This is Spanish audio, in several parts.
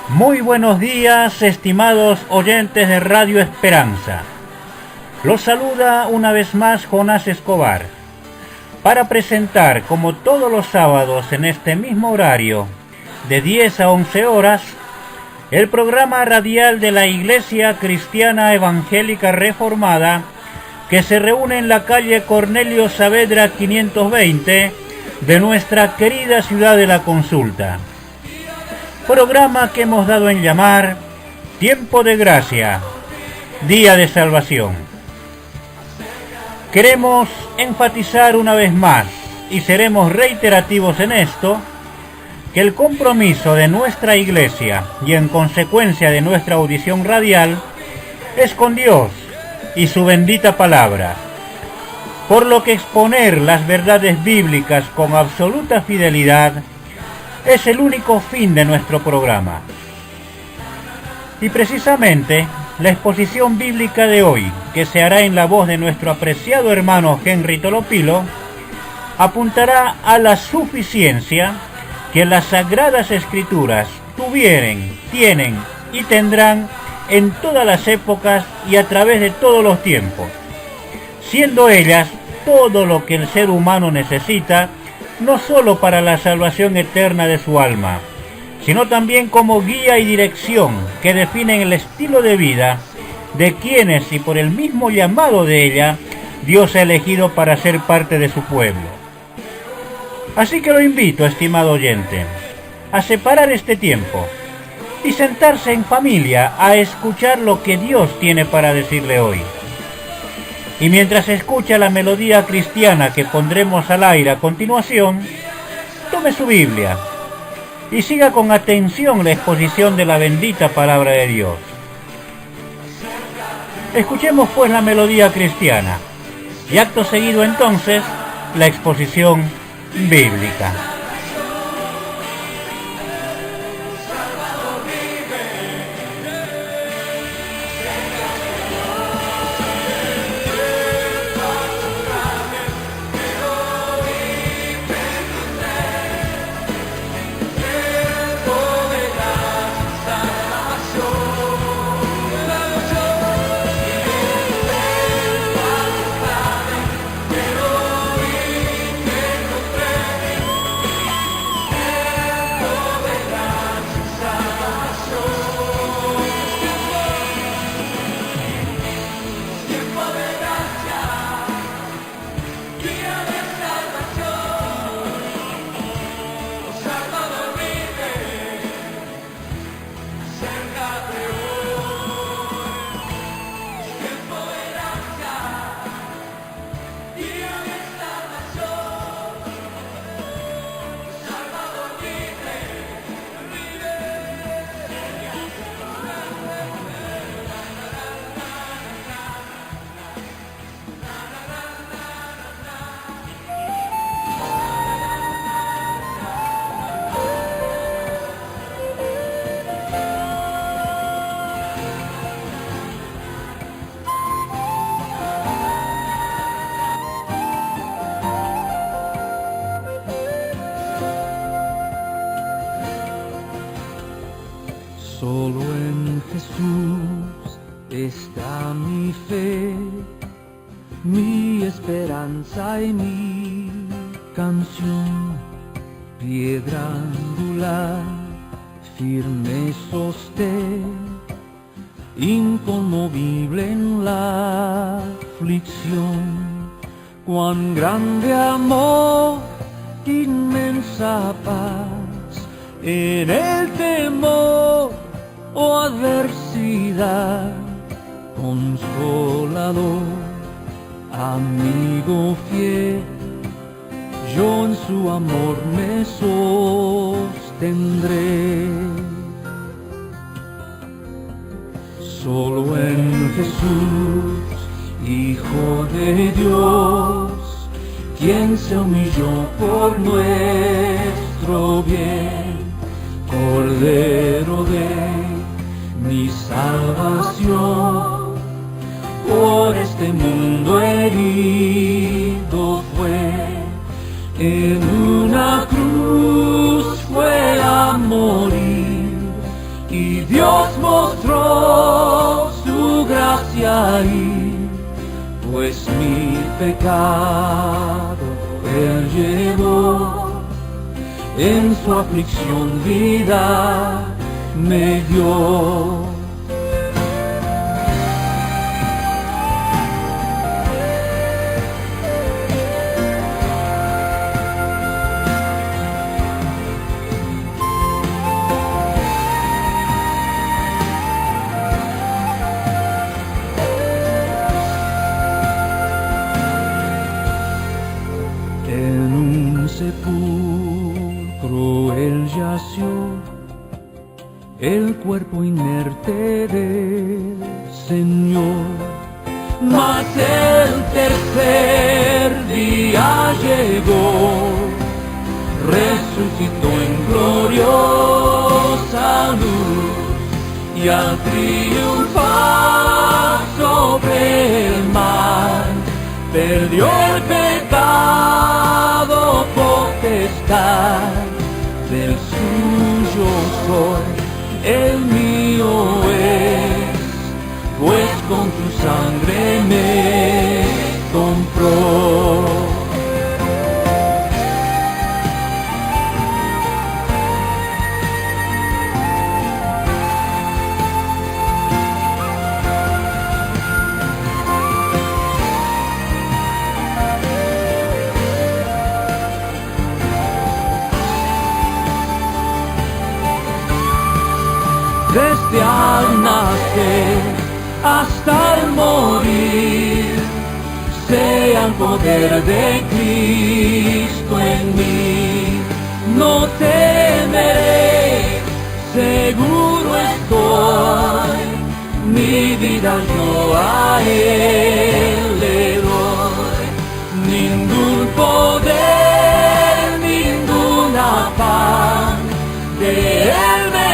Muy buenos días, estimados oyentes de Radio Esperanza. Los saluda una vez más Jonás Escobar para presentar, como todos los sábados en este mismo horario, de 10 a 11 horas, el programa radial de la Iglesia Cristiana Evangélica Reformada que se reúne en la calle Cornelio Saavedra 520 de nuestra querida ciudad de la Consulta. Programa que hemos dado en llamar Tiempo de Gracia, Día de Salvación. Queremos enfatizar una vez más, y seremos reiterativos en esto, que el compromiso de nuestra Iglesia y en consecuencia de nuestra audición radial es con Dios y su bendita palabra, por lo que exponer las verdades bíblicas con absoluta fidelidad es el único fin de nuestro programa. Y precisamente la exposición bíblica de hoy, que se hará en la voz de nuestro apreciado hermano Henry Tolopilo, apuntará a la suficiencia que las Sagradas Escrituras tienen y tendrán en todas las épocas y a través de todos los tiempos, siendo ellas todo lo que el ser humano necesita, no solo para la salvación eterna de su alma, sino también como guía y dirección que definen el estilo de vida de quienes, y por el mismo llamado de ella, Dios ha elegido para ser parte de su pueblo. Así que lo invito, estimado oyente, a separar este tiempo y sentarse en familia a escuchar lo que Dios tiene para decirle hoy. Y mientras escucha la melodía cristiana que pondremos al aire a continuación, tome su Biblia y siga con atención la exposición de la bendita palabra de Dios. Escuchemos pues la melodía cristiana y acto seguido entonces la exposición bíblica. Solo en Jesús está mi fe, mi esperanza y mi canción. Piedra angular, firme sostén, inconmovible en la aflicción. Cuán grande amor, inmensa paz, en el temor o adversidad, consolador, amigo fiel, yo en su amor me sostendré. Solo en Jesús, Hijo de Dios, quien se humilló por nuestro bien, Cordero de mi salvación, por este mundo herido fue, en una cruz fue a morir y pecado Él llevó, en su aflicción vida me dio. Sepulcro Él yació, el cuerpo inerte del Señor, mas el tercer día llegó, resucitó en gloriosa luz, y al triunfar sobre el mal, perdió el pecado potestad, del suyo soy, el mío es, pues con tu sangre me compró. Desde al nacer hasta el morir, sea el poder de Cristo en mí. No temeré, seguro estoy, mi vida yo a Él le doy. Ningún poder, ninguna paz de Él me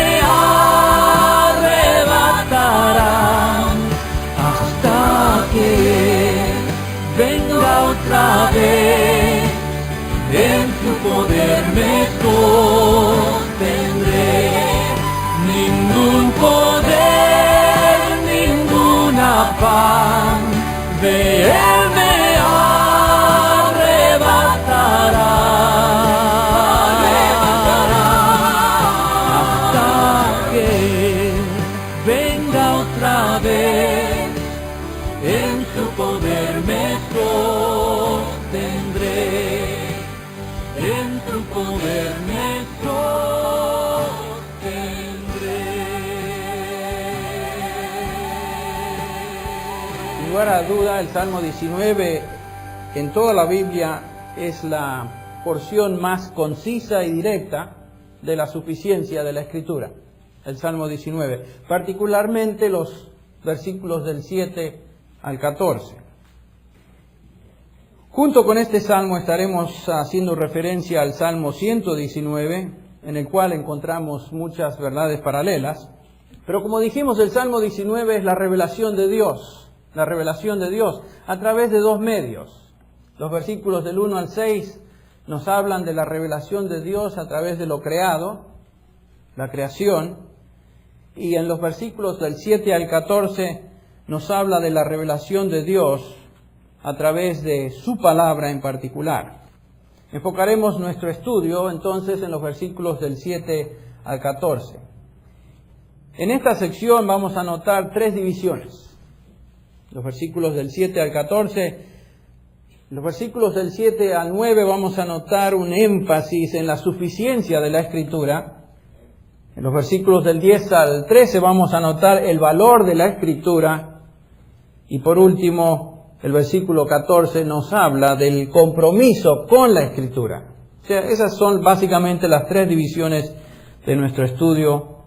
hasta que venga otra vez, en tu poder me sostendré. Ningún poder, ninguna paz de Él me arrebatará. Hasta que venga otra vez, en su poder me sostendré, en tu poder me sostendré. Sin lugar a duda, el Salmo 19 en toda la Biblia es la porción más concisa y directa de la suficiencia de la Escritura. El Salmo 19, particularmente los versículos del 7 al 14. Junto con este salmo estaremos haciendo referencia al Salmo 119, en el cual encontramos muchas verdades paralelas. Pero como dijimos, el Salmo 19 es la revelación de Dios a través de dos medios. Los versículos del 1 al 6 nos hablan de la revelación de Dios a través de lo creado, la creación, y en los versículos del 7 al 14 nos habla de la revelación de Dios a través de su palabra en particular. Enfocaremos nuestro estudio entonces en los versículos del 7 al 14. En esta sección vamos a notar tres divisiones. Los versículos del 7 al 14, los versículos del 7 al 9 vamos a notar un énfasis en la suficiencia de la Escritura. En los versículos del 10 al 13 vamos a notar el valor de la Escritura. Y por último, el versículo 14 nos habla del compromiso con la Escritura. O sea, esas son básicamente las tres divisiones de nuestro estudio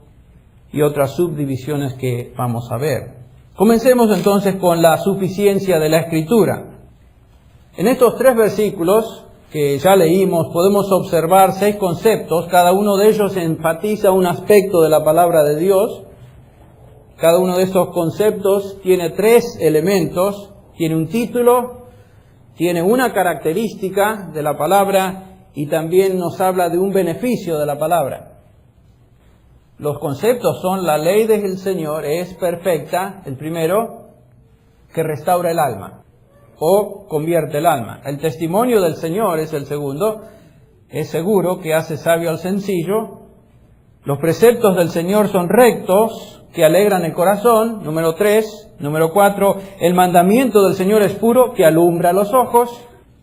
y otras subdivisiones que vamos a ver. Comencemos entonces con la suficiencia de la Escritura. En estos tres versículos que ya leímos podemos observar 6 conceptos. Cada uno de ellos enfatiza un aspecto de la palabra de Dios. Cada uno de estos conceptos tiene 3 elementos, tiene un título, tiene una característica de la palabra y también nos habla de un beneficio de la palabra. Los conceptos son: la ley del Señor es perfecta, el primero, que restaura el alma. o convierte el alma. El testimonio del Señor es el segundo, es seguro que hace sabio al sencillo. Los preceptos del Señor son rectos, que alegran el corazón. Número 3. Número 4, el mandamiento del Señor es puro, que alumbra los ojos.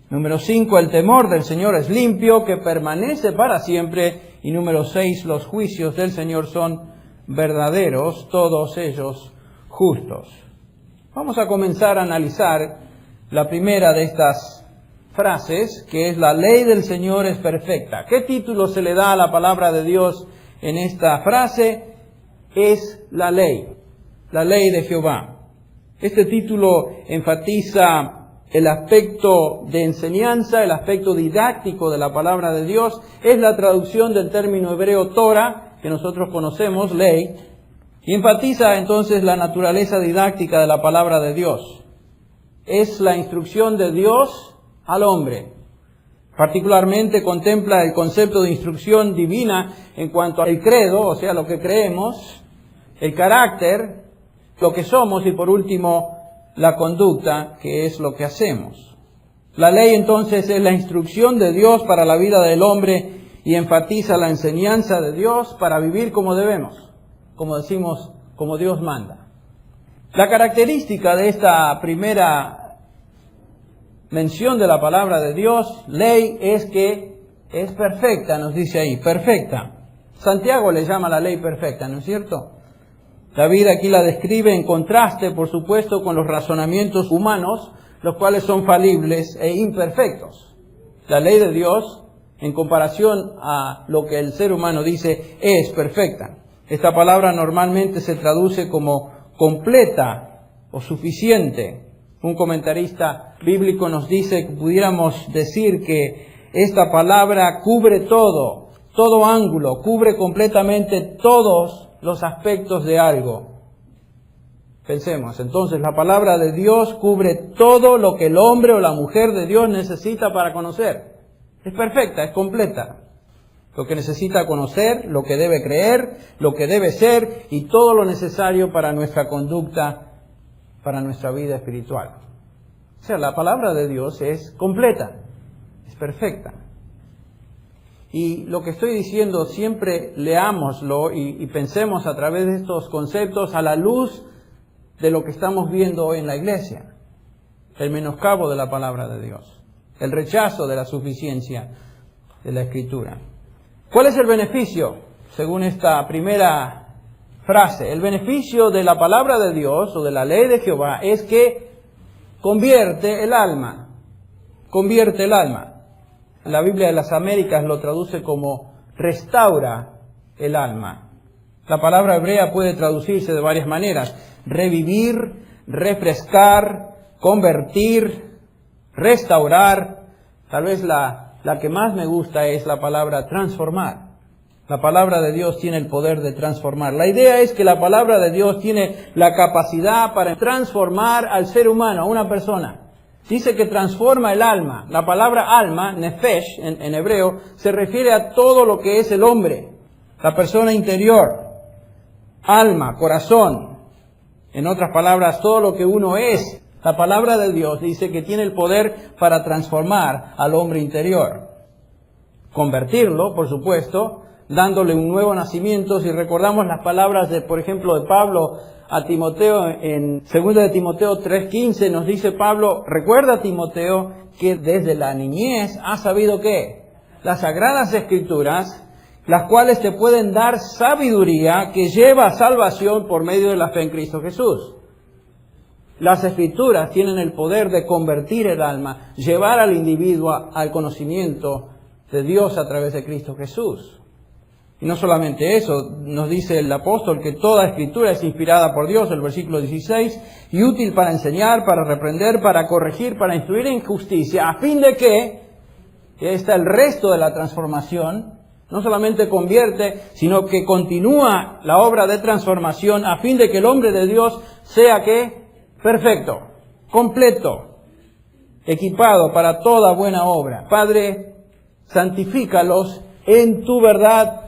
Número 5, el temor del Señor es limpio, que permanece para siempre. Y número 6, los juicios del Señor son verdaderos, todos ellos justos. Vamos a comenzar a analizar la primera de estas frases, que es la ley del Señor es perfecta. ¿Qué título se le da a la palabra de Dios en esta frase? Es la ley de Jehová. Este título enfatiza el aspecto de enseñanza, el aspecto didáctico de la palabra de Dios. Es la traducción del término hebreo Torah, que nosotros conocemos, ley, y enfatiza entonces la naturaleza didáctica de la palabra de Dios. Es la instrucción de Dios al hombre. Particularmente contempla el concepto de instrucción divina en cuanto al credo, o sea, lo que creemos, el carácter, lo que somos y por último la conducta, que es lo que hacemos. La ley entonces es la instrucción de Dios para la vida del hombre y enfatiza la enseñanza de Dios para vivir como debemos, como decimos, como Dios manda. La característica de esta primera mención de la palabra de Dios, ley, es que es perfecta, nos dice ahí, perfecta. Santiago le llama la ley perfecta, ¿no es cierto? David aquí la describe en contraste, por supuesto, con los razonamientos humanos, los cuales son falibles e imperfectos. La ley de Dios, en comparación a lo que el ser humano dice, es perfecta. Esta palabra normalmente se traduce como completa o suficiente. Un comentarista bíblico nos dice que pudiéramos decir que esta palabra cubre todo ángulo, cubre completamente todos los aspectos de algo. Pensemos, entonces la palabra de Dios cubre todo lo que el hombre o la mujer de Dios necesita para conocer. Es perfecta, es completa. Lo que necesita conocer, lo que debe creer, lo que debe ser y todo lo necesario para nuestra conducta, para nuestra vida espiritual. O sea, la palabra de Dios es completa, es perfecta. Y lo que estoy diciendo, siempre leámoslo y pensemos a través de estos conceptos a la luz de lo que estamos viendo hoy en la iglesia. El menoscabo de la palabra de Dios, el rechazo de la suficiencia de la Escritura. ¿Cuál es el beneficio, según esta primera frase? El beneficio de la palabra de Dios o de la ley de Jehová es que convierte el alma. Convierte el alma. La Biblia de las Américas lo traduce como restaura el alma. La palabra hebrea puede traducirse de varias maneras: revivir, refrescar, convertir, restaurar. Tal vez la que más me gusta es la palabra transformar. La palabra de Dios tiene el poder de transformar. La idea es que la palabra de Dios tiene la capacidad para transformar al ser humano, a una persona. Dice que transforma el alma. La palabra alma, nefesh, en hebreo, se refiere a todo lo que es el hombre, la persona interior, alma, corazón. En otras palabras, todo lo que uno es. La palabra de Dios dice que tiene el poder para transformar al hombre interior. Convertirlo, por supuesto, dándole un nuevo nacimiento. Si recordamos las palabras de, por ejemplo, de Pablo a Timoteo en 2 de Timoteo 3:15, nos dice Pablo: recuerda, Timoteo, que desde la niñez has sabido ¿qué? Las Sagradas Escrituras, las cuales te pueden dar sabiduría que lleva a salvación por medio de la fe en Cristo Jesús. Las Escrituras tienen el poder de convertir el alma, llevar al individuo al conocimiento de Dios a través de Cristo Jesús. Y no solamente eso, nos dice el apóstol que toda Escritura es inspirada por Dios, el versículo 16, y útil para enseñar, para reprender, para corregir, para instruir en justicia, a fin de que está el resto de la transformación, no solamente convierte, sino que continúa la obra de transformación a fin de que el hombre de Dios sea ¿qué? Perfecto, completo, equipado para toda buena obra. Padre, santifícalos en tu verdad.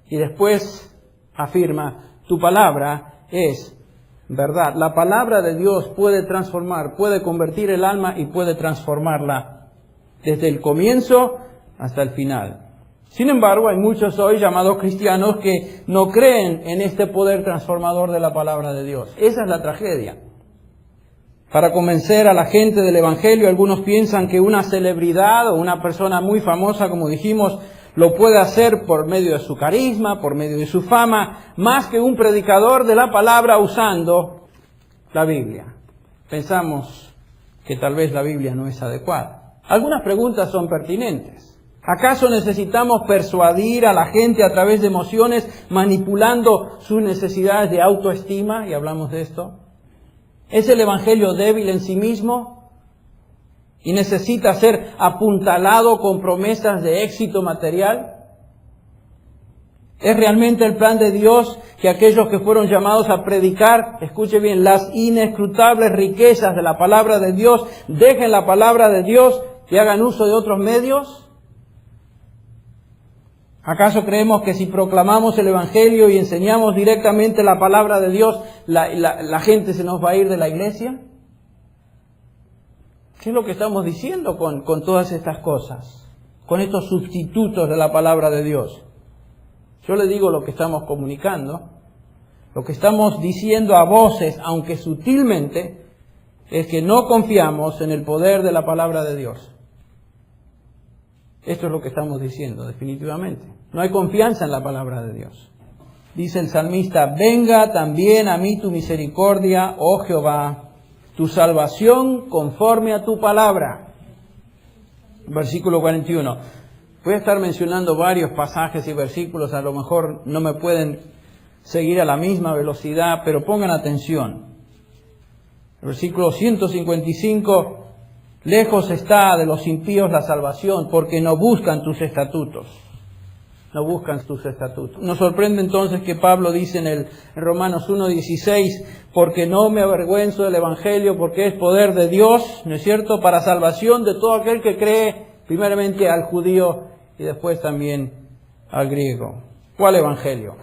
Y después afirma: tu palabra es verdad. La palabra de Dios puede transformar, puede convertir el alma y puede transformarla desde el comienzo hasta el final. Sin embargo, hay muchos hoy llamados cristianos que no creen en este poder transformador de la palabra de Dios. Esa es la tragedia. Para convencer a la gente del Evangelio, algunos piensan que una celebridad o una persona muy famosa, como dijimos, lo puede hacer por medio de su carisma, por medio de su fama, más que un predicador de la palabra usando la Biblia. Pensamos que tal vez la Biblia no es adecuada. Algunas preguntas son pertinentes. ¿Acaso necesitamos persuadir a la gente a través de emociones, manipulando sus necesidades de autoestima? Y hablamos de esto. ¿Es el Evangelio débil en sí mismo y necesita ser apuntalado con promesas de éxito material? ¿Es realmente el plan de Dios que aquellos que fueron llamados a predicar, escuche bien, las inescrutables riquezas de la palabra de Dios, dejen la palabra de Dios y hagan uso de otros medios? ¿Acaso creemos que si proclamamos el Evangelio y enseñamos directamente la palabra de Dios, la gente se nos va a ir de la iglesia? ¿Qué es lo que estamos diciendo con todas estas cosas? Con estos sustitutos de la palabra de Dios. Yo le digo lo que estamos comunicando. Lo que estamos diciendo a voces, aunque sutilmente, es que no confiamos en el poder de la palabra de Dios. Esto es lo que estamos diciendo, definitivamente. No hay confianza en la palabra de Dios. Dice el salmista, venga también a mí tu misericordia, oh Jehová, tu salvación conforme a tu palabra. Versículo 41. Voy a estar mencionando varios pasajes y versículos, a lo mejor no me pueden seguir a la misma velocidad, pero pongan atención. Versículo 155. Lejos está de los impíos la salvación, porque no buscan tus estatutos. No buscan tus estatutos. Nos sorprende entonces que Pablo dice en Romanos 1:16, porque no me avergüenzo del Evangelio, porque es poder de Dios, ¿no es cierto?, para salvación de todo aquel que cree, primeramente al judío y después también al griego. ¿Cuál Evangelio?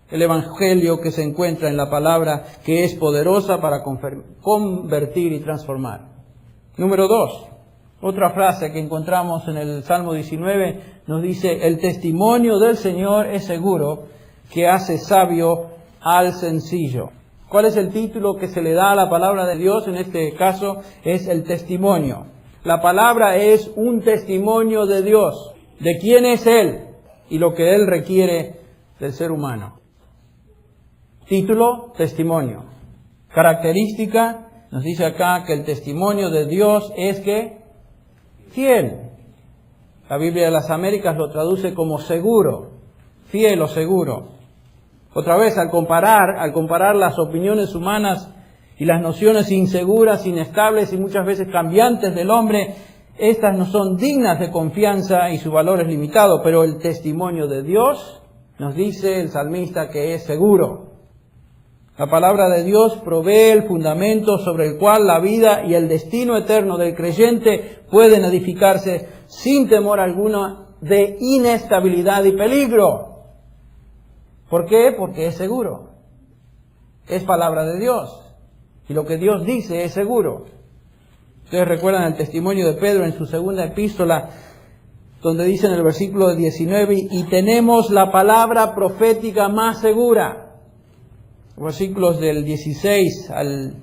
El Evangelio que se encuentra en la palabra, que es poderosa para convertir y transformar. Número 2, otra frase que encontramos en el Salmo 19 nos dice, el testimonio del Señor es seguro, que hace sabio al sencillo. ¿Cuál es el título que se le da a la palabra de Dios? En este caso es el testimonio. La palabra es un testimonio de Dios, de quién es Él y lo que Él requiere del ser humano. Título, testimonio. Característica, nos dice acá que el testimonio de Dios es que fiel. La Biblia de las Américas lo traduce como seguro, fiel o seguro. Otra vez, al comparar las opiniones humanas y las nociones inseguras, inestables y muchas veces cambiantes del hombre, estas no son dignas de confianza y su valor es limitado, pero el testimonio de Dios, nos dice el salmista, que es seguro. La palabra de Dios provee el fundamento sobre el cual la vida y el destino eterno del creyente pueden edificarse sin temor alguno de inestabilidad y peligro. ¿Por qué? Porque es seguro. Es palabra de Dios. Y lo que Dios dice es seguro. Ustedes recuerdan el testimonio de Pedro en su segunda epístola, donde dice en el versículo 19, y tenemos la palabra profética más segura. Versículos del 16 al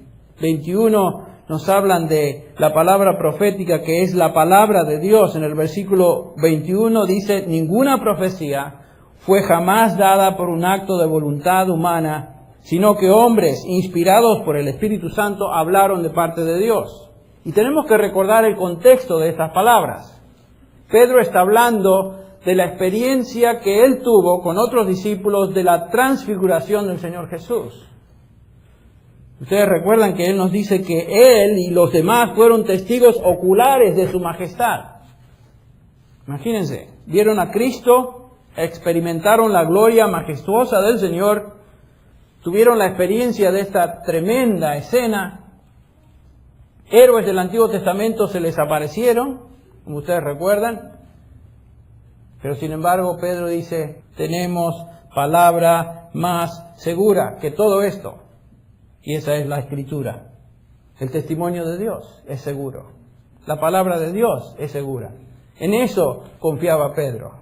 21 nos hablan de la palabra profética, que es la palabra de Dios. En el versículo 21 dice, ninguna profecía fue jamás dada por un acto de voluntad humana, sino que hombres inspirados por el Espíritu Santo hablaron de parte de Dios. Y tenemos que recordar el contexto de estas palabras. Pedro está hablando de la experiencia que él tuvo con otros discípulos de la transfiguración del Señor Jesús. Ustedes recuerdan que él nos dice que él y los demás fueron testigos oculares de su majestad. Imagínense, vieron a Cristo, experimentaron la gloria majestuosa del Señor, tuvieron la experiencia de esta tremenda escena. Héroes del Antiguo Testamento se les aparecieron, como ustedes recuerdan. Pero sin embargo, Pedro dice, tenemos palabra más segura que todo esto. Y esa es la Escritura. El testimonio de Dios es seguro. La palabra de Dios es segura. En eso confiaba Pedro.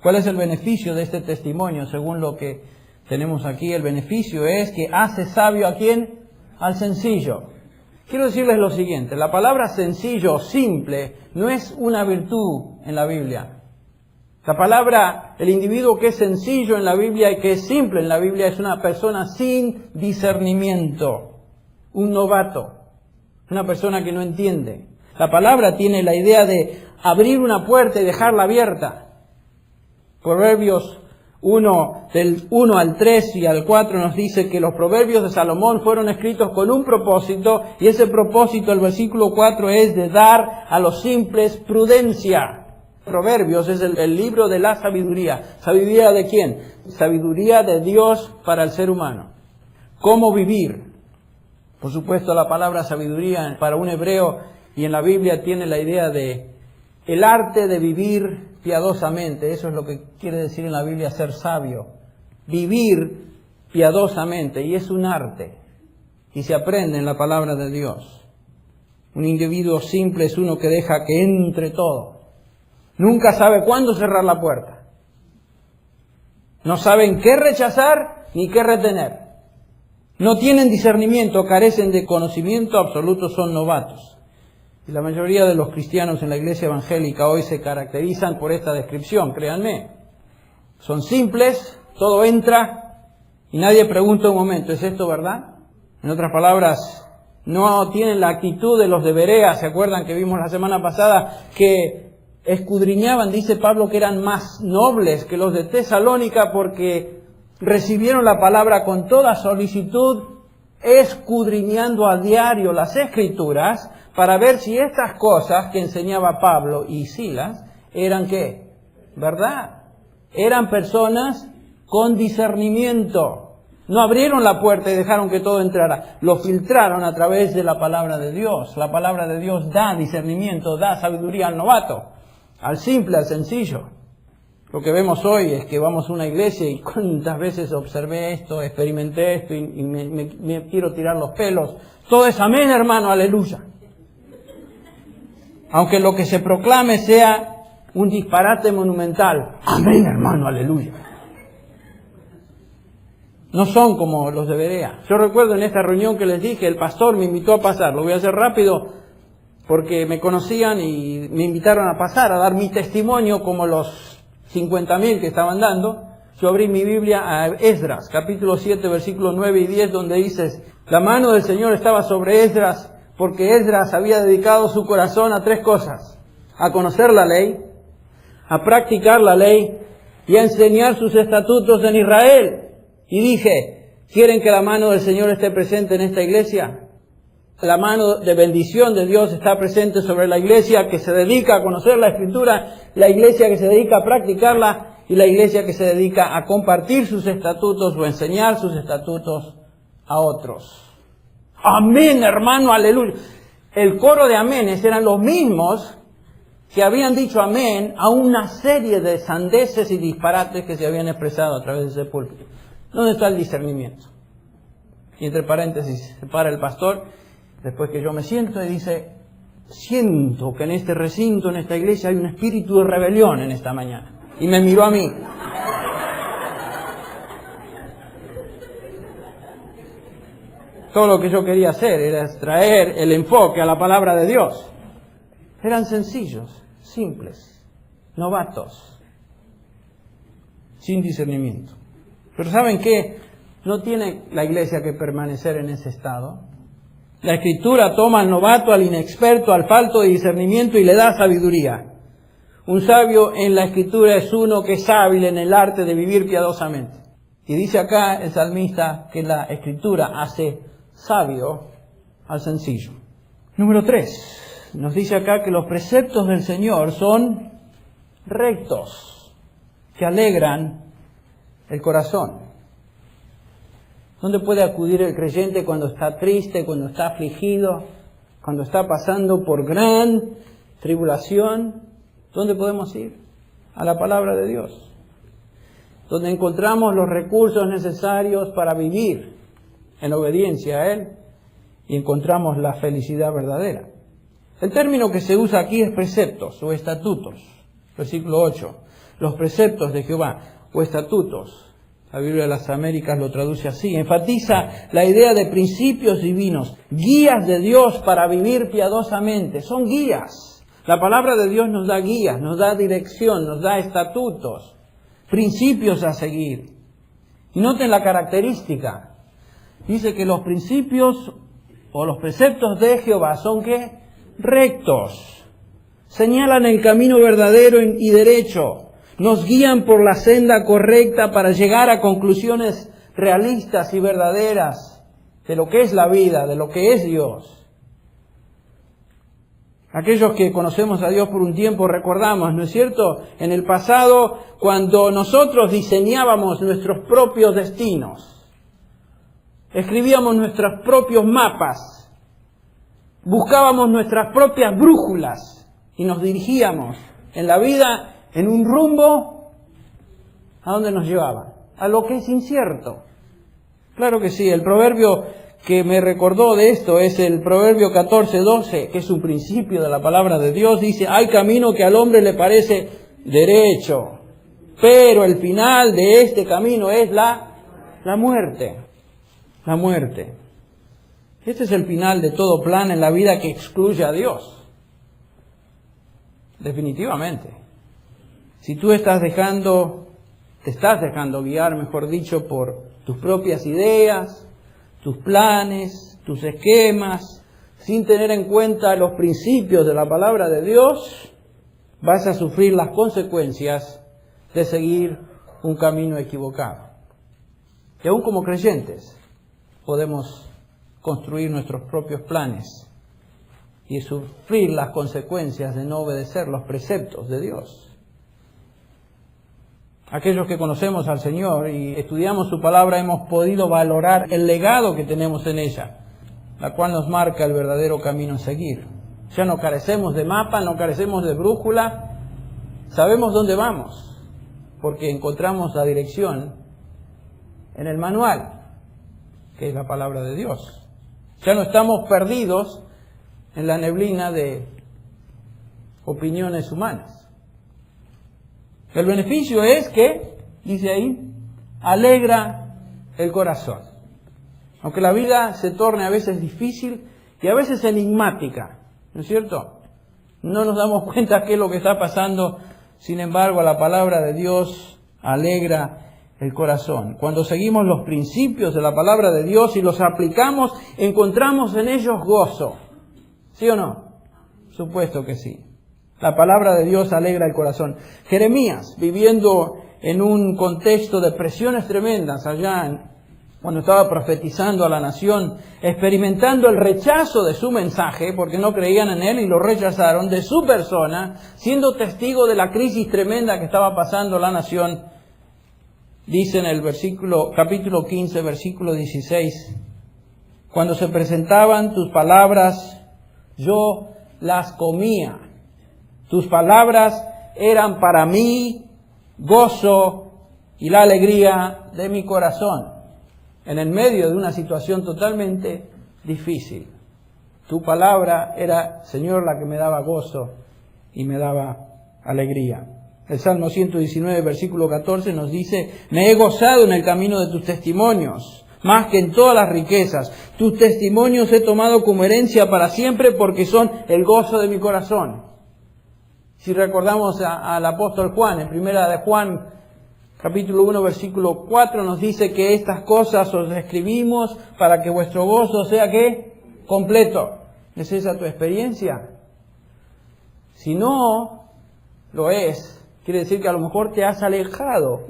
¿Cuál es el beneficio de este testimonio? Según lo que tenemos aquí, el beneficio es que hace sabio ¿a quién? Al sencillo. Quiero decirles lo siguiente, la palabra sencillo, simple, no es una virtud en la Biblia. La palabra, el individuo que es sencillo en la Biblia y que es simple en la Biblia es una persona sin discernimiento, un novato, una persona que no entiende. La palabra tiene la idea de abrir una puerta y dejarla abierta. Proverbios 1, del 1 al 3 y al 4 nos dice que los proverbios de Salomón fueron escritos con un propósito, y ese propósito, el versículo 4, es de dar a los simples prudencia. Proverbios es el libro de la sabiduría. ¿Sabiduría de quién? Sabiduría de Dios para el ser humano. ¿Cómo vivir? Por supuesto, la palabra sabiduría para un hebreo y en la Biblia tiene la idea de el arte de vivir piadosamente. Eso es lo que quiere decir en la Biblia ser sabio. Vivir piadosamente. Y es un arte. Y se aprende en la palabra de Dios. Un individuo simple es uno que deja que entre todo. Nunca sabe cuándo cerrar la puerta. No saben qué rechazar ni qué retener. No tienen discernimiento, carecen de conocimiento absoluto, son novatos. Y la mayoría de los cristianos en la iglesia evangélica hoy se caracterizan por esta descripción, créanme. Son simples, todo entra y nadie pregunta un momento, ¿es esto verdad? En otras palabras, no tienen la actitud de los de Berea, ¿se acuerdan que vimos la semana pasada? Que escudriñaban, dice Pablo, que eran más nobles que los de Tesalónica porque recibieron la palabra con toda solicitud, escudriñando a diario las Escrituras para ver si estas cosas que enseñaba Pablo y Silas eran ¿qué? ¿Verdad? Eran personas con discernimiento. No abrieron la puerta y dejaron que todo entrara. Lo filtraron a través de la palabra de Dios. La palabra de Dios da discernimiento, da sabiduría al novato, al simple, al sencillo. Lo que vemos hoy es que vamos a una iglesia y cuántas veces observé esto, experimenté esto y me quiero tirar los pelos. Todo es amén, hermano, aleluya. Aunque lo que se proclame sea un disparate monumental. Amén, hermano, aleluya. No son como los de Berea. Yo recuerdo en esta reunión que les dije, el pastor me invitó a pasar. Lo voy a hacer rápido porque me conocían y me invitaron a pasar, a dar mi testimonio como los 50.000 que estaban dando. Yo abrí mi Biblia a Esdras, capítulo 7, versículos 9 y 10, donde dice, la mano del Señor estaba sobre Esdras, porque Esdras había dedicado su corazón a 3 cosas: a conocer la ley, a practicar la ley y a enseñar sus estatutos en Israel. Y dije, ¿quieren que la mano del Señor esté presente en esta iglesia? La mano de bendición de Dios está presente sobre la iglesia que se dedica a conocer la Escritura, la iglesia que se dedica a practicarla y la iglesia que se dedica a compartir sus estatutos o enseñar sus estatutos a otros. Amén, hermano, aleluya. El coro de aménes eran los mismos que habían dicho amén a una serie de sandeces y disparates que se habían expresado a través de ese púlpito. ¿Dónde está el discernimiento? Y entre paréntesis se para el pastor después que yo me siento y dice, siento que en este recinto, en esta iglesia hay un espíritu de rebelión en esta mañana. Y me miró a mí. Todo lo que yo quería hacer era traer el enfoque a la palabra de Dios. Eran sencillos, simples, novatos, sin discernimiento. Pero ¿saben qué? No tiene la iglesia que permanecer en ese estado. La Escritura toma al novato, al inexperto, al falto de discernimiento y le da sabiduría. Un sabio en la Escritura es uno que es hábil en el arte de vivir piadosamente. Y dice acá el salmista que la Escritura hace sabio al sencillo. Número 3. Nos dice acá que los preceptos del Señor son rectos, que alegran el corazón. ¿Dónde puede acudir el creyente cuando está triste, cuando está afligido, cuando está pasando por gran tribulación? ¿Dónde podemos ir? A la palabra de Dios, donde encontramos los recursos necesarios para vivir en obediencia a Él, y encontramos la felicidad verdadera. El término que se usa aquí es preceptos o estatutos. Versículo 8. Los preceptos de Jehová o estatutos. La Biblia de las Américas lo traduce así. Enfatiza la idea de principios divinos, guías de Dios para vivir piadosamente. Son guías. La palabra de Dios nos da guías, nos da dirección, nos da estatutos, principios a seguir. Y noten la característica. Dice que los principios o los preceptos de Jehová son ¿qué? Rectos. Señalan el camino verdadero y derecho. Nos guían por la senda correcta para llegar a conclusiones realistas y verdaderas de lo que es la vida, de lo que es Dios. Aquellos que conocemos a Dios por un tiempo recordamos, ¿no es cierto?, en el pasado cuando nosotros diseñábamos nuestros propios destinos, escribíamos nuestros propios mapas, buscábamos nuestras propias brújulas y nos dirigíamos en la vida en un rumbo. ¿A dónde nos llevaba? A lo que es incierto. Claro que sí, el proverbio que me recordó de esto es el Proverbio 14:12, que es un principio de la palabra de Dios. Dice, hay camino que al hombre le parece derecho, pero el final de este camino es la muerte. La muerte. Este es el final de todo plan en la vida que excluye a Dios. Definitivamente. Si tú te estás dejando guiar, mejor dicho, por tus propias ideas, tus planes, tus esquemas, sin tener en cuenta los principios de la palabra de Dios, vas a sufrir las consecuencias de seguir un camino equivocado. Y aún como creyentes podemos construir nuestros propios planes y sufrir las consecuencias de no obedecer los preceptos de Dios. Aquellos que conocemos al Señor y estudiamos su palabra hemos podido valorar el legado que tenemos en ella, la cual nos marca el verdadero camino a seguir. Ya no carecemos de mapa, no carecemos de brújula, sabemos dónde vamos, porque encontramos la dirección en el manual, que es la palabra de Dios. Ya no estamos perdidos en la neblina de opiniones humanas. El beneficio es que, dice ahí, alegra el corazón. Aunque la vida se torne a veces difícil y a veces enigmática, ¿no es cierto? No nos damos cuenta qué es lo que está pasando, sin embargo, la palabra de Dios alegra el corazón. Cuando seguimos los principios de la palabra de Dios y los aplicamos, encontramos en ellos gozo. ¿Sí o no? Supuesto que sí. La palabra de Dios alegra el corazón. Jeremías, viviendo en un contexto de presiones tremendas allá, cuando estaba profetizando a la nación, experimentando el rechazo de su mensaje, porque no creían en él y lo rechazaron, de su persona, siendo testigo de la crisis tremenda que estaba pasando la nación, dice en el capítulo 15, versículo 16, cuando se presentaban tus palabras, yo las comía. Tus palabras eran para mí gozo y la alegría de mi corazón. En el medio de una situación totalmente difícil. Tu palabra era, Señor, la que me daba gozo y me daba alegría. El Salmo 119, versículo 14 nos dice, me he gozado en el camino de tus testimonios, más que en todas las riquezas. Tus testimonios he tomado como herencia para siempre porque son el gozo de mi corazón. Si recordamos al apóstol Juan, en primera de Juan, capítulo 1, versículo 4, nos dice que estas cosas os escribimos para que vuestro gozo sea, ¿qué? Completo. ¿Es esa tu experiencia? Si no lo es, quiere decir que a lo mejor te has alejado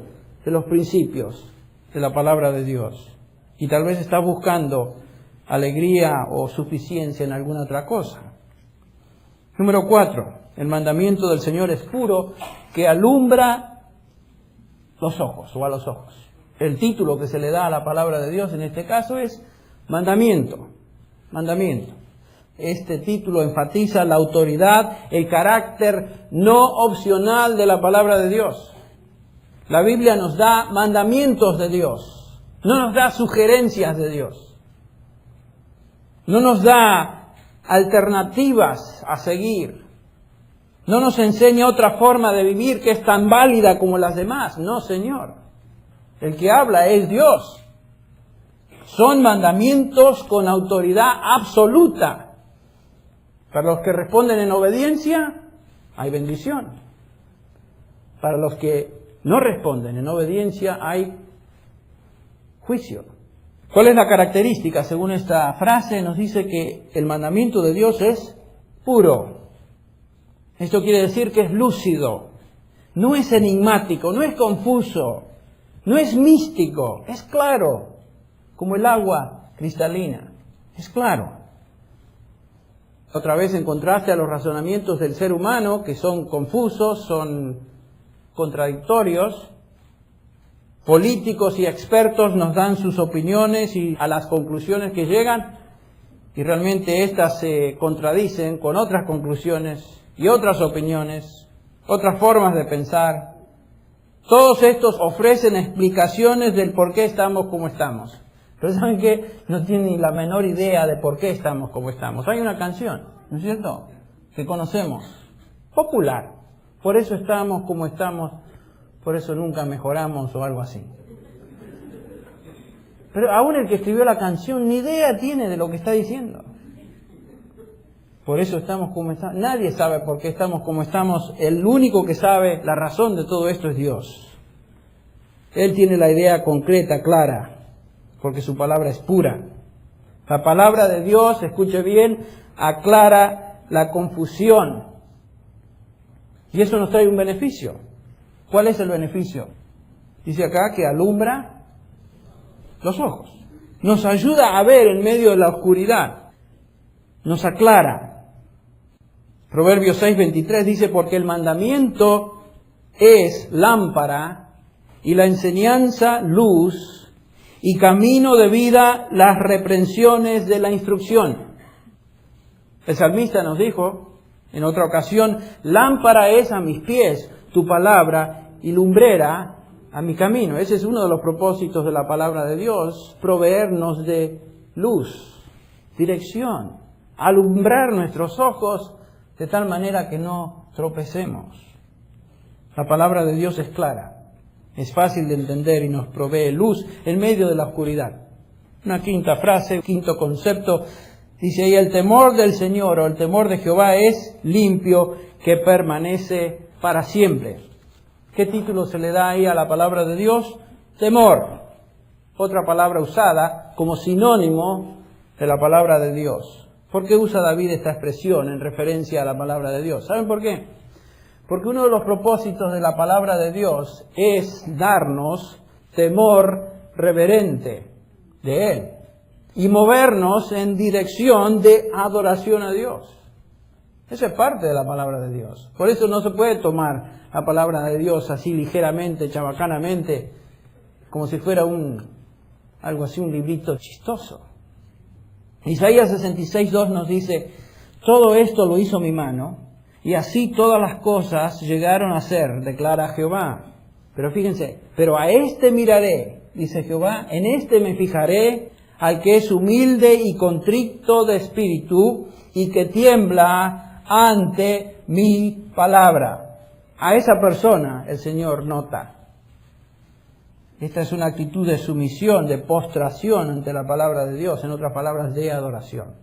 de los principios de la palabra de Dios. Y tal vez estás buscando alegría o suficiencia en alguna otra cosa. Número 4. El mandamiento del Señor es puro, que alumbra los ojos o a los ojos. El título que se le da a la palabra de Dios en este caso es mandamiento. Mandamiento. Este título enfatiza la autoridad, el carácter no opcional de la palabra de Dios. La Biblia nos da mandamientos de Dios, no nos da sugerencias de Dios. no nos da alternativas a seguir, no nos enseña otra forma de vivir que es tan válida como las demás. No, Señor. El que habla es Dios. Son mandamientos con autoridad absoluta. Para los que responden en obediencia, hay bendición. Para los que no responden en obediencia, hay juicio. ¿Cuál es la característica? Según esta frase, nos dice que el mandamiento de Dios es puro. Esto quiere decir que es lúcido, no es enigmático, no es confuso, no es místico, es claro, como el agua cristalina, es claro. Otra vez en contraste a los razonamientos del ser humano, que son confusos, son contradictorios. Políticos y expertos nos dan sus opiniones y a las conclusiones que llegan, y realmente éstas se contradicen con otras conclusiones y otras opiniones, otras formas de pensar. Todos estos ofrecen explicaciones del por qué estamos como estamos. Pero ¿saben qué? No tienen ni la menor idea de por qué estamos como estamos. Hay una canción, ¿no es cierto?, que conocemos, popular. Por eso estamos como estamos, por eso nunca mejoramos o algo así. Pero aún el que escribió la canción ni idea tiene de lo que está diciendo. Por eso estamos como estamos. Nadie sabe por qué estamos como estamos. El único que sabe la razón de todo esto es Dios. Él tiene la idea concreta, clara, porque su palabra es pura. La palabra de Dios, escuche bien, aclara la confusión. Y eso nos trae un beneficio. ¿Cuál es el beneficio? Dice acá que alumbra los ojos. Nos ayuda a ver en medio de la oscuridad. Nos aclara. Proverbios 6:23 dice, porque el mandamiento es lámpara y la enseñanza luz y camino de vida las reprensiones de la instrucción. El salmista nos dijo en otra ocasión, lámpara es a mis pies tu palabra y lumbrera a mi camino. Ese es uno de los propósitos de la palabra de Dios, proveernos de luz, dirección, alumbrar nuestros ojos de tal manera que no tropecemos. La palabra de Dios es clara, es fácil de entender y nos provee luz en medio de la oscuridad. Una quinta frase, quinto concepto, dice ahí, el temor del Señor o el temor de Jehová es limpio, que permanece para siempre. ¿Qué título se le da ahí a la palabra de Dios? Temor. Otra palabra usada como sinónimo de la palabra de Dios. ¿Por qué usa David esta expresión en referencia a la palabra de Dios? ¿Saben por qué? Porque uno de los propósitos de la palabra de Dios es darnos temor reverente de Él y movernos en dirección de adoración a Dios. Esa es parte de la palabra de Dios. Por eso no se puede tomar la palabra de Dios así ligeramente, chabacanamente, como si fuera algo así, un librito chistoso. Isaías 66:2 nos dice, todo esto lo hizo mi mano, y así todas las cosas llegaron a ser, declara Jehová. Pero fíjense, pero a este miraré, dice Jehová, en este me fijaré, al que es humilde y contrito de espíritu, y que tiembla ante mi palabra. A esa persona el Señor nota. Esta es una actitud de sumisión, de postración ante la palabra de Dios, en otras palabras, de adoración.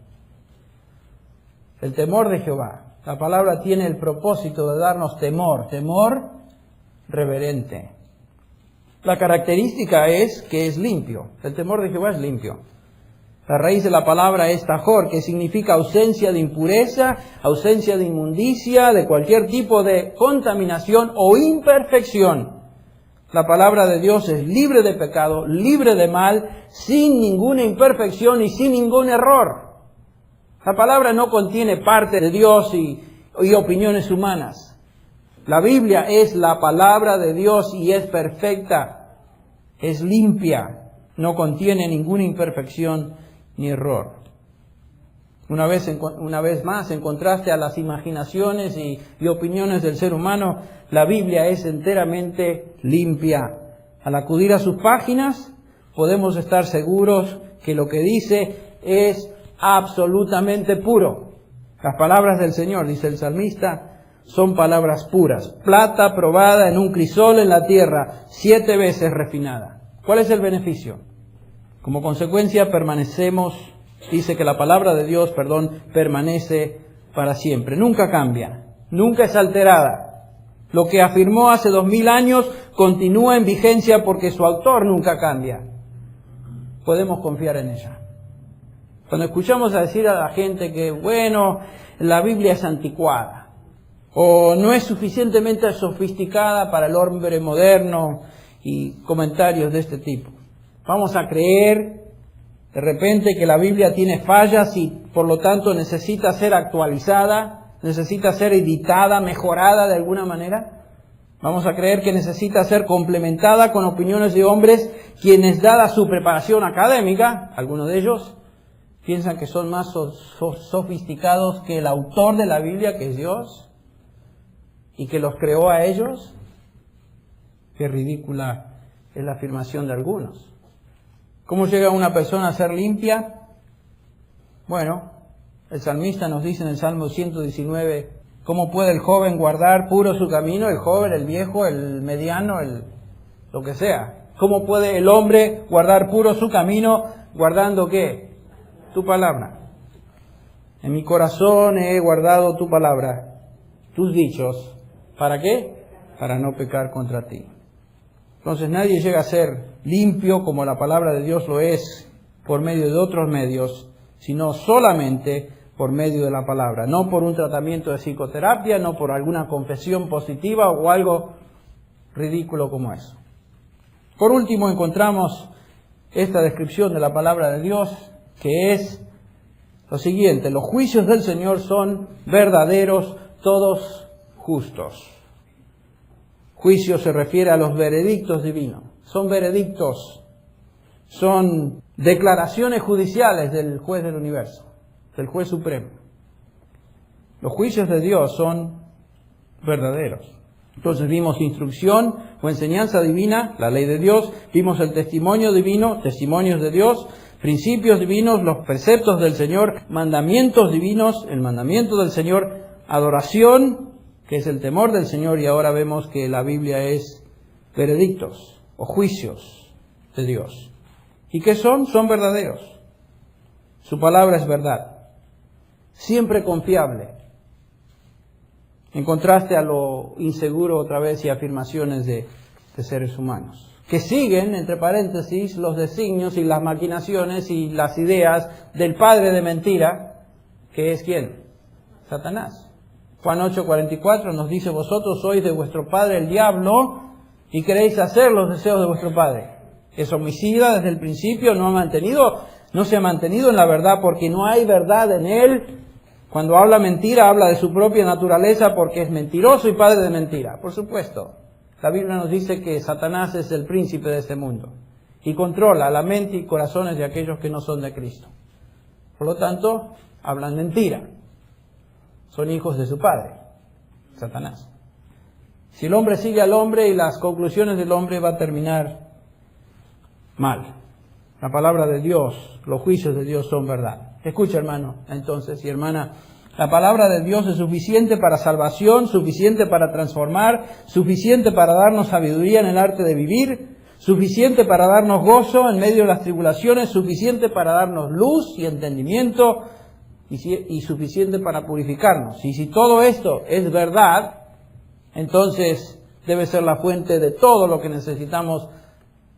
El temor de Jehová. La palabra tiene el propósito de darnos temor reverente. La característica es que es limpio. El temor de Jehová es limpio. La raíz de la palabra es tajor, que significa ausencia de impureza, ausencia de inmundicia, de cualquier tipo de contaminación o imperfección. La palabra de Dios es libre de pecado, libre de mal, sin ninguna imperfección y sin ningún error. La palabra no contiene parte de Dios y opiniones humanas. La Biblia es la palabra de Dios y es perfecta, es limpia, no contiene ninguna imperfección ni error. Una vez más, en contraste a las imaginaciones y opiniones del ser humano, la Biblia es enteramente limpia. Al acudir a sus páginas, podemos estar seguros que lo que dice es absolutamente puro. Las palabras del Señor, dice el salmista, son palabras puras. Plata probada en un crisol en la tierra, 7 veces refinada. ¿Cuál es el beneficio? Como consecuencia permanecemos, dice que la palabra de Dios, permanece para siempre. Nunca cambia, nunca es alterada. Lo que afirmó hace 2000 años continúa en vigencia porque su autor nunca cambia. Podemos confiar en ella. Cuando escuchamos a decir a la gente que, bueno, la Biblia es anticuada, o no es suficientemente sofisticada para el hombre moderno, y comentarios de este tipo, vamos a creer de repente que la Biblia tiene fallas y por lo tanto necesita ser actualizada, necesita ser editada, mejorada de alguna manera. Vamos a creer que necesita ser complementada con opiniones de hombres quienes, dada su preparación académica, algunos de ellos piensan que son más sofisticados que el autor de la Biblia, que es Dios, y que los creó a ellos. Qué ridícula es la afirmación de algunos. ¿Cómo llega una persona a ser limpia? Bueno, el salmista nos dice en el Salmo 119, ¿cómo puede el joven guardar puro su camino? El joven, el viejo, el mediano, lo que sea. ¿Cómo puede el hombre guardar puro su camino? ¿Guardando qué? Tu palabra. En mi corazón he guardado tu palabra, tus dichos. ¿Para qué? Para no pecar contra ti. Entonces nadie llega a ser limpio como la palabra de Dios lo es por medio de otros medios, sino solamente por medio de la palabra, no por un tratamiento de psicoterapia, no por alguna confesión positiva o algo ridículo como eso. Por último encontramos esta descripción de la palabra de Dios, que es lo siguiente: los juicios del Señor son verdaderos, todos justos. Juicio se refiere a los veredictos divinos. Son veredictos, son declaraciones judiciales del juez del universo, del juez supremo. Los juicios de Dios son verdaderos. Entonces vimos instrucción o enseñanza divina, la ley de Dios, vimos el testimonio divino, testimonios de Dios, principios divinos, los preceptos del Señor, mandamientos divinos, el mandamiento del Señor, adoración, que es el temor del Señor, y ahora vemos que la Biblia es veredictos o juicios de Dios. ¿Y qué son? Son verdaderos. Su palabra es verdad, siempre confiable, en contraste a lo inseguro otra vez y afirmaciones de seres humanos, que siguen, entre paréntesis, los designios y las maquinaciones y las ideas del padre de mentira, que es ¿quién? Satanás. Juan 8:44 nos dice: vosotros sois de vuestro padre el diablo y queréis hacer los deseos de vuestro padre. Es homicida desde el principio, no se ha mantenido en la verdad porque no hay verdad en él. Cuando habla mentira, habla de su propia naturaleza porque es mentiroso y padre de mentira. Por supuesto, la Biblia nos dice que Satanás es el príncipe de este mundo y controla la mente y corazones de aquellos que no son de Cristo. Por lo tanto, hablan mentira. Son hijos de su padre, Satanás. Si el hombre sigue al hombre y las conclusiones del hombre, va a terminar mal. La palabra de Dios, los juicios de Dios son verdad. Escucha, hermano, entonces, y hermana, la palabra de Dios es suficiente para salvación, suficiente para transformar, suficiente para darnos sabiduría en el arte de vivir, suficiente para darnos gozo en medio de las tribulaciones, suficiente para darnos luz y entendimiento, y suficiente para purificarnos. Y si todo esto es verdad, entonces debe ser la fuente de todo lo que necesitamos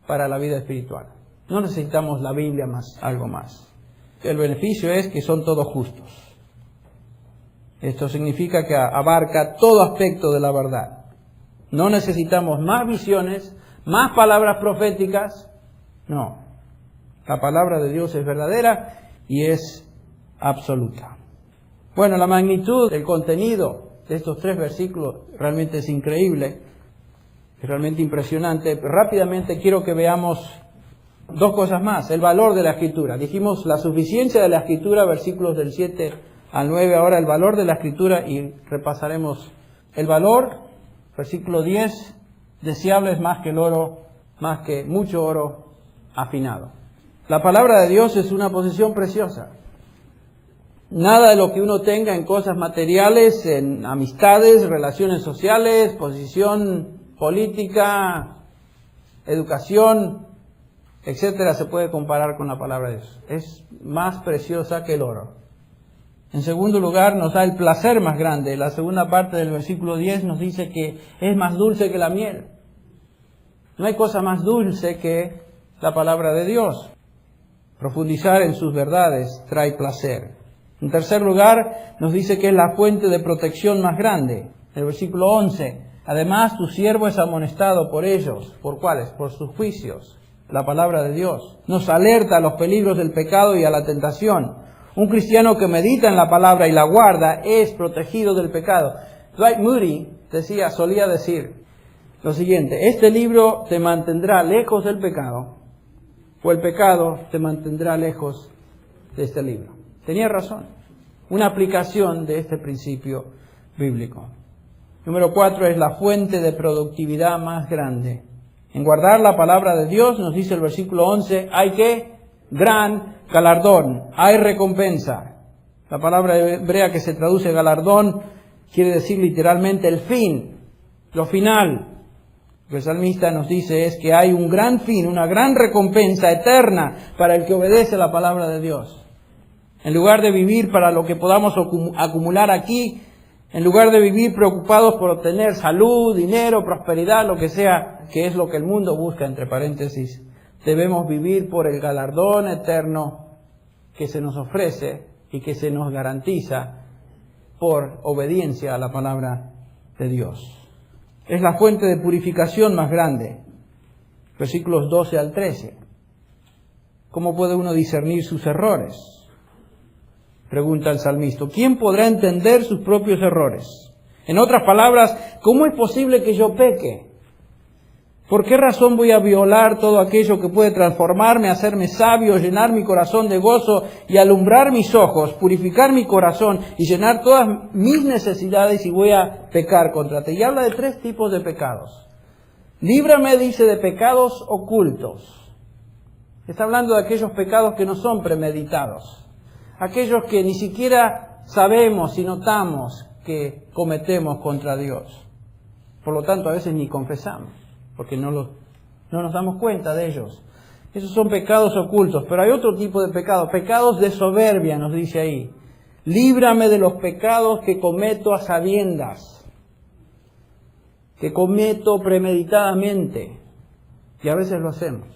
para la vida espiritual. No necesitamos la Biblia más, algo más. El beneficio es que son todos justos. Esto significa que abarca todo aspecto de la verdad. No necesitamos más visiones, más palabras proféticas. No. La palabra de Dios es verdadera y es absoluta. Bueno, la magnitud del contenido de estos 3 versículos realmente es increíble, es realmente impresionante. Rápidamente quiero que veamos 2 cosas más. El valor de la Escritura. Dijimos la suficiencia de la Escritura, versículos del 7 al 9. Ahora el valor de la Escritura y repasaremos el valor. Versículo 10. Deseable es más que el oro, más que mucho oro afinado. La palabra de Dios es una posesión preciosa. Nada de lo que uno tenga en cosas materiales, en amistades, relaciones sociales, posición política, educación, etcétera, se puede comparar con la palabra de Dios. Es más preciosa que el oro. En segundo lugar, nos da el placer más grande. La segunda parte del versículo 10 nos dice que es más dulce que la miel. No hay cosa más dulce que la palabra de Dios. Profundizar en sus verdades trae placer. En tercer lugar, nos dice que es la fuente de protección más grande. El versículo 11. Además, tu siervo es amonestado por ellos. ¿Por cuáles? Por sus juicios. La palabra de Dios nos alerta a los peligros del pecado y a la tentación. Un cristiano que medita en la palabra y la guarda es protegido del pecado. Dwight Moody solía decir lo siguiente: este libro te mantendrá lejos del pecado, o el pecado te mantendrá lejos de este libro. Tenía razón. Una aplicación de este principio bíblico. Número 4 es la fuente de productividad más grande. En guardar la palabra de Dios, nos dice el versículo 11, hay que gran galardón, hay recompensa. La palabra hebrea que se traduce galardón quiere decir literalmente el fin, lo final. Lo que el salmista nos dice es que hay un gran fin, una gran recompensa eterna para el que obedece la palabra de Dios. En lugar de vivir para lo que podamos acumular aquí, en lugar de vivir preocupados por obtener salud, dinero, prosperidad, lo que sea, que es lo que el mundo busca, entre paréntesis, debemos vivir por el galardón eterno que se nos ofrece y que se nos garantiza por obediencia a la palabra de Dios. Es la fuente de purificación más grande. Versículos 12 al 13. ¿Cómo puede uno discernir sus errores? Pregunta el salmista. ¿Quién podrá entender sus propios errores? En otras palabras, ¿cómo es posible que yo peque? ¿Por qué razón voy a violar todo aquello que puede transformarme, hacerme sabio, llenar mi corazón de gozo y alumbrar mis ojos, purificar mi corazón y llenar todas mis necesidades, y voy a pecar contra ti? Y habla de 3 tipos de pecados. Líbrame, dice, de pecados ocultos. Está hablando de aquellos pecados que no son premeditados. Aquellos que ni siquiera sabemos y notamos que cometemos contra Dios. Por lo tanto, a veces ni confesamos, porque no nos damos cuenta de ellos. Esos son pecados ocultos. Pero hay otro tipo de pecados, pecados de soberbia, nos dice ahí. Líbrame de los pecados que cometo a sabiendas, que cometo premeditadamente, y a veces lo hacemos.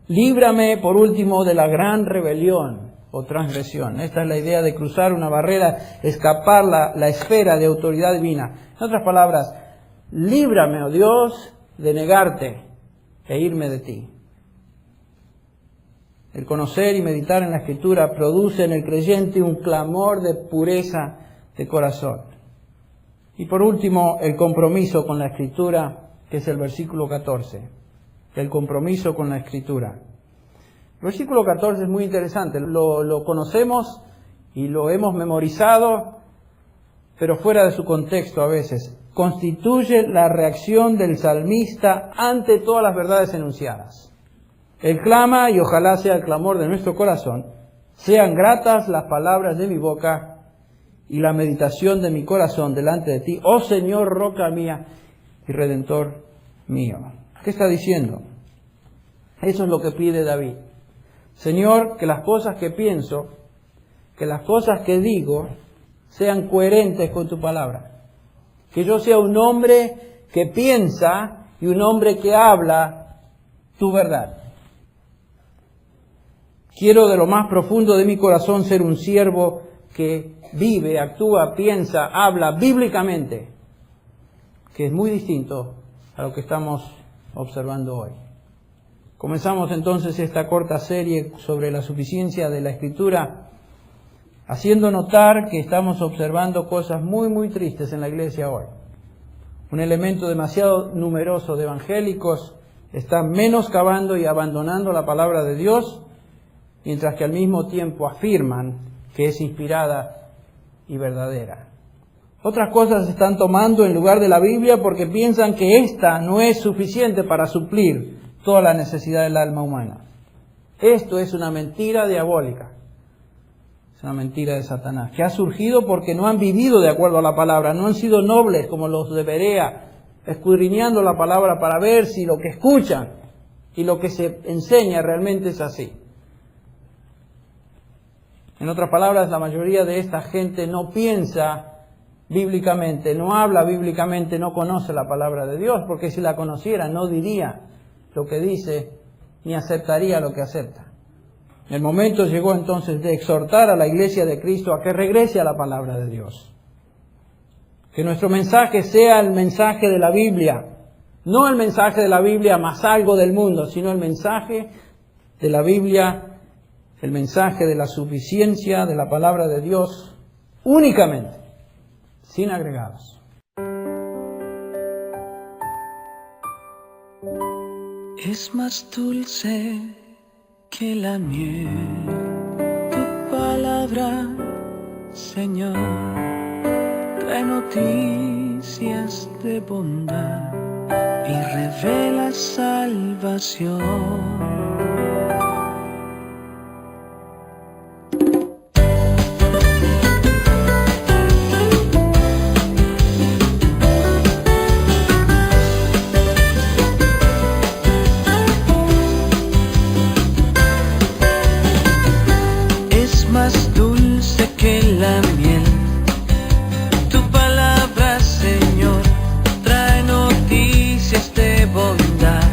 Líbrame, por último, de la gran rebelión o transgresión. Esta es la idea de cruzar una barrera, escapar la esfera de autoridad divina. En otras palabras, líbrame, oh Dios, de negarte e irme de ti. El conocer y meditar en la Escritura produce en el creyente un clamor de pureza de corazón. Y por último, el compromiso con la Escritura, que es el versículo 14. El compromiso con la Escritura. El versículo 14 es muy interesante. Lo conocemos y lo hemos memorizado, pero fuera de su contexto a veces. Constituye la reacción del salmista ante todas las verdades enunciadas. Él clama, y ojalá sea el clamor de nuestro corazón: sean gratas las palabras de mi boca y la meditación de mi corazón delante de ti, oh Señor, roca mía y redentor mío. ¿Qué está diciendo? Eso es lo que pide David. Señor, que las cosas que pienso, que las cosas que digo, sean coherentes con tu palabra. Que yo sea un hombre que piensa y un hombre que habla tu verdad. Quiero de lo más profundo de mi corazón ser un siervo que vive, actúa, piensa, habla bíblicamente, que es muy distinto a lo que estamos observando hoy. Comenzamos entonces esta corta serie sobre la suficiencia de la Escritura, haciendo notar que estamos observando cosas muy, muy tristes en la iglesia hoy. Un elemento demasiado numeroso de evangélicos está menoscabando y abandonando la palabra de Dios, mientras que al mismo tiempo afirman que es inspirada y verdadera. Otras cosas se están tomando en lugar de la Biblia porque piensan que esta no es suficiente para suplir toda la necesidad del alma humana. Esto es una mentira diabólica. Es una mentira de Satanás, que ha surgido porque no han vivido de acuerdo a la palabra, no han sido nobles como los de Berea, escudriñando la palabra para ver si lo que escuchan y lo que se enseña realmente es así. En otras palabras, la mayoría de esta gente no piensa bíblicamente, no habla bíblicamente, no conoce la palabra de Dios, porque si la conociera no diría lo que dice ni aceptaría lo que acepta. El momento llegó entonces de exhortar a la iglesia de Cristo a que regrese a la palabra de Dios. Que nuestro mensaje sea el mensaje de la Biblia, no el mensaje de la Biblia más algo del mundo, sino el mensaje de la Biblia, el mensaje de la suficiencia de la palabra de Dios únicamente, sin agregados. Es más dulce que la miel, tu palabra, Señor, trae noticias de bondad y revela salvación. Más dulce que la miel, tu palabra, Señor, trae noticias de bondad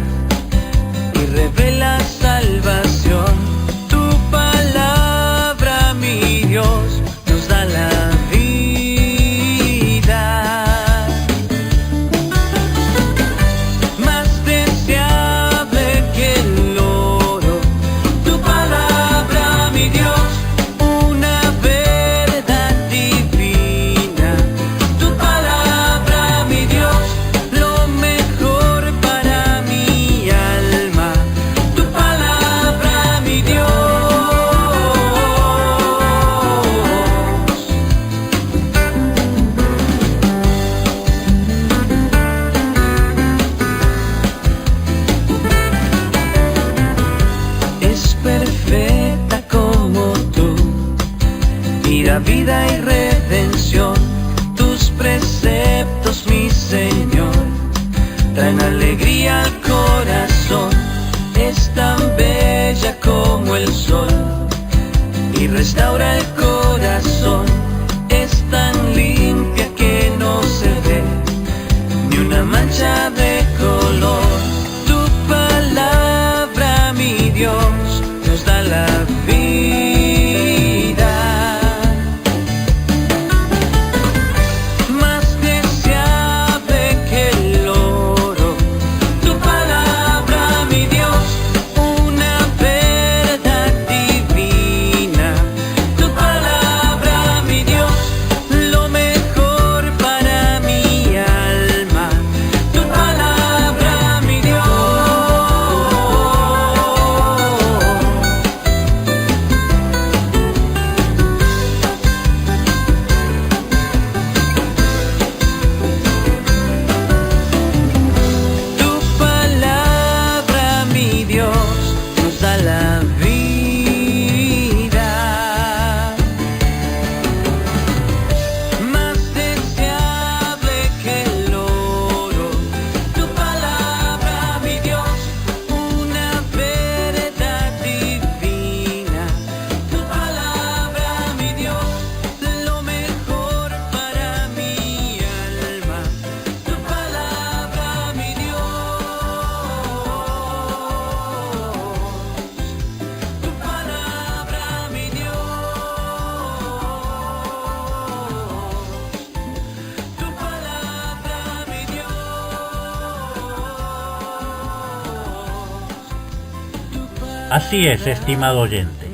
y revela salvación. Tu palabra, mi Dios, nos da la vida, más deseable que el oro. Tu palabra, mi Dios, perfecta como tú, y da vida y redención. Tus preceptos, mi Señor, traen alegría al corazón. Es tan bella como el sol y restaura el corazón. Es tan limpia que no se ve ni una mancha de color. Tu palabra, mi Dios, nos da la vida, más deseable que el oro. Tu palabra, mi Dios, una verdad divina. Tu palabra, mi Dios, lo mejor para mi alma. Tu palabra, mi Dios. La vida, más deseable que el oro. Tu palabra, mi Dios, una verdad divina. Tu palabra, mi Dios, lo mejor para mi alma. Tu palabra, mi Dios. Así es, estimado oyente.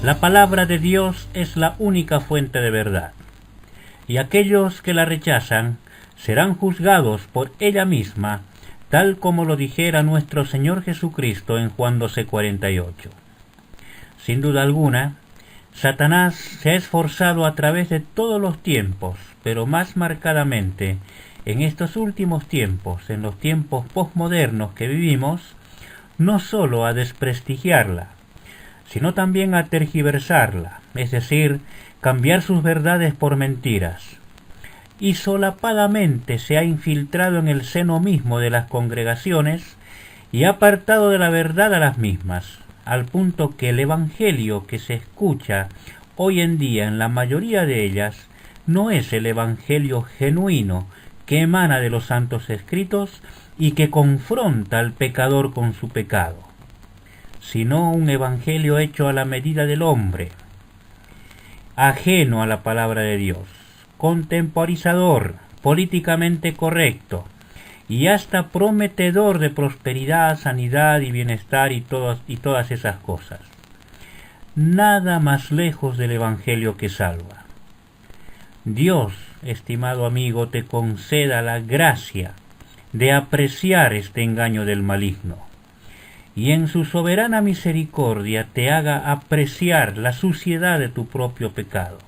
La palabra de Dios es la única fuente de verdad, y aquellos que la rechazan serán juzgados por ella misma, tal como lo dijera nuestro Señor Jesucristo en Juan 12:48. Sin duda alguna, Satanás se ha esforzado a través de todos los tiempos, pero más marcadamente en estos últimos tiempos, en los tiempos posmodernos que vivimos, no sólo a desprestigiarla, sino también a tergiversarla, es decir, cambiar sus verdades por mentiras. Y solapadamente se ha infiltrado en el seno mismo de las congregaciones y ha apartado de la verdad a las mismas, al punto que el evangelio que se escucha hoy en día en la mayoría de ellas no es el evangelio genuino que emana de los santos escritos y que confronta al pecador con su pecado, sino un evangelio hecho a la medida del hombre, ajeno a la palabra de Dios, contemporizador, políticamente correcto y hasta prometedor de prosperidad, sanidad y bienestar y todas esas cosas. Nada más lejos del evangelio que salva. Dios, estimado amigo, te conceda la gracia de apreciar este engaño del maligno y en su soberana misericordia te haga apreciar la suciedad de tu propio pecado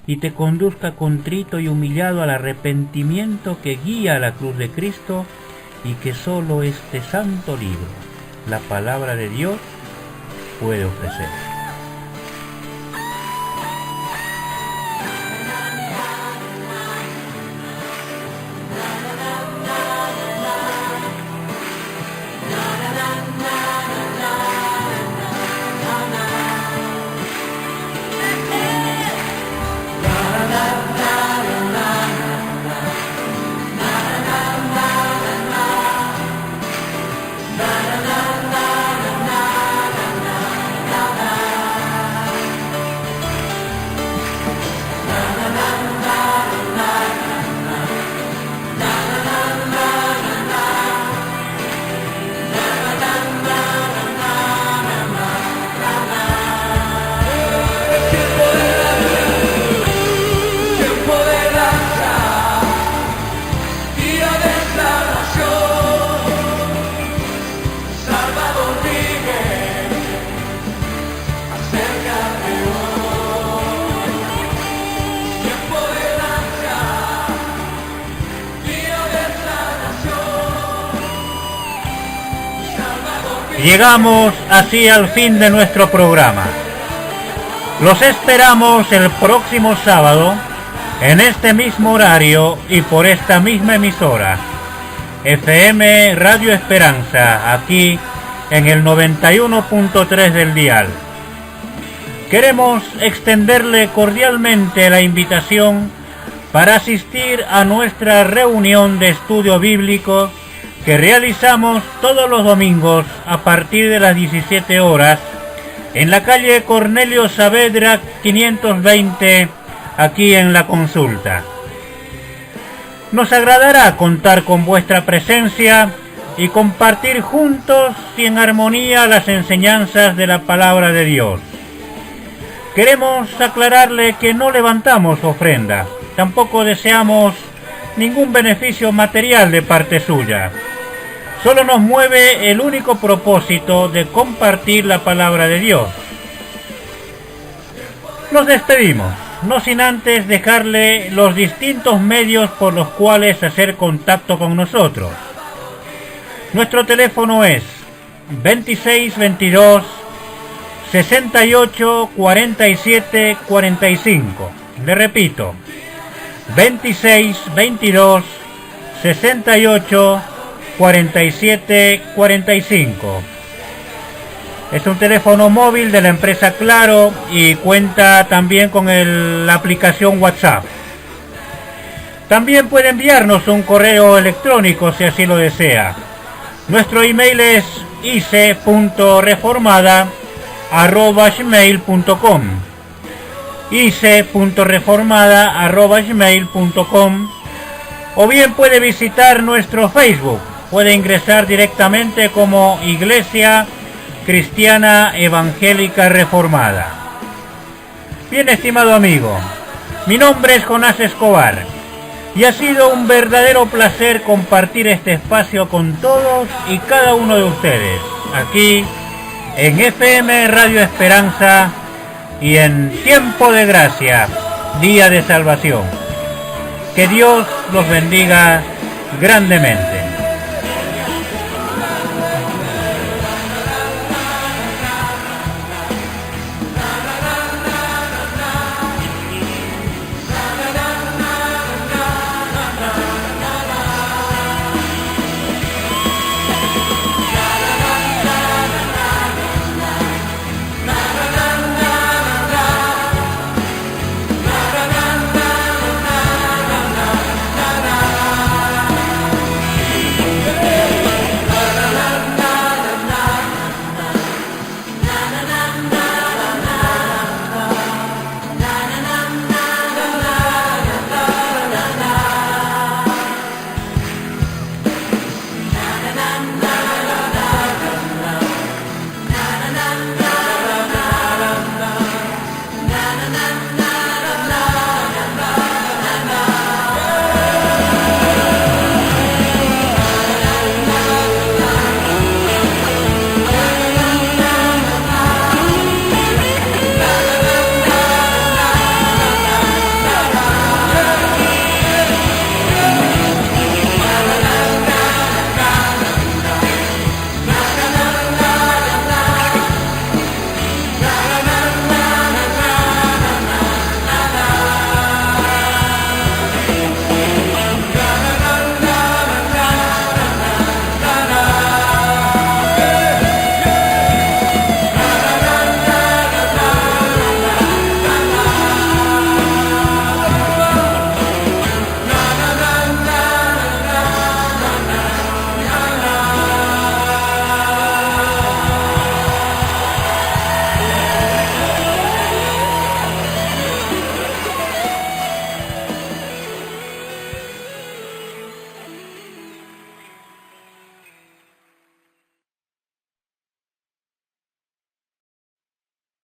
y te conduzca contrito y humillado al arrepentimiento que guía a la cruz de Cristo y que sólo este santo libro, la palabra de Dios, puede ofrecer. Llegamos así al fin de nuestro programa. Los esperamos el próximo sábado, en este mismo horario y por esta misma emisora, FM Radio Esperanza, aquí en el 91.3 del dial. Queremos extenderle cordialmente la invitación para asistir a nuestra reunión de estudio bíblico que realizamos todos los domingos a partir de las 17 horas en la calle Cornelio Saavedra 520, aquí en La Consulta. Nos agradará contar con vuestra presencia y compartir juntos y en armonía las enseñanzas de la palabra de Dios. Queremos aclararle que no levantamos ofrenda, tampoco deseamos ningún beneficio material de parte suya. Solo nos mueve el único propósito de compartir la palabra de Dios. Nos despedimos, no sin antes dejarle los distintos medios por los cuales hacer contacto con nosotros. Nuestro teléfono es 2622 68 47 45. Le repito, 2622 68 47 45. Es un teléfono móvil de la empresa Claro y cuenta también con la aplicación WhatsApp. También puede enviarnos un correo electrónico si así lo desea. Nuestro email es ice.reformada@gmail.com, ice.reformada@gmail.com, o bien puede visitar nuestro Facebook. Puede ingresar directamente como Iglesia Cristiana Evangélica Reformada. Bien, estimado amigo, mi nombre es Jonás Escobar y ha sido un verdadero placer compartir este espacio con todos y cada uno de ustedes, aquí en FM Radio Esperanza y en Tiempo de Gracia, Día de Salvación. Que Dios los bendiga grandemente.